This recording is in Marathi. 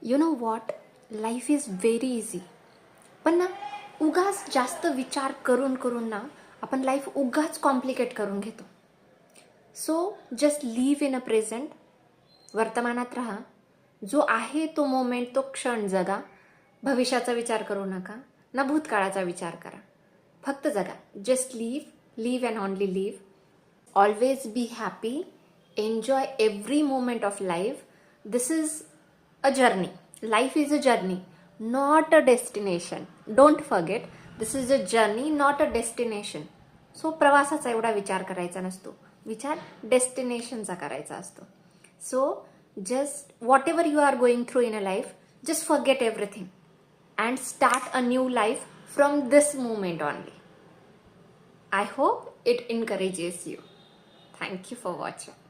You know what, life is very easy. पण ना उगाच जास्त विचार करून करून ना आपण लाईफ उगाच कॉम्प्लिकेट करून घेतो. So just live in a present. वर्तमानात राहा. जो आहे तो मोमेंट, तो क्षण जगा. भविष्याचा विचार करू नका ना भूतकाळाचा विचार करा. फक्त जगा. Just live and only live. Always be happy. Enjoy every moment of life. This is a journey. Life is a journey, not a destination. Don't forget, this is a journey, not a destination. So प्रवासाचा एवढा विचार करायचा नसतो, विचार डेस्टिनेशनचा करायचा असतो. So just whatever you are going through in a life, just forget everything and start a new life from this moment only. I hope it encourages you. Thank you for watching.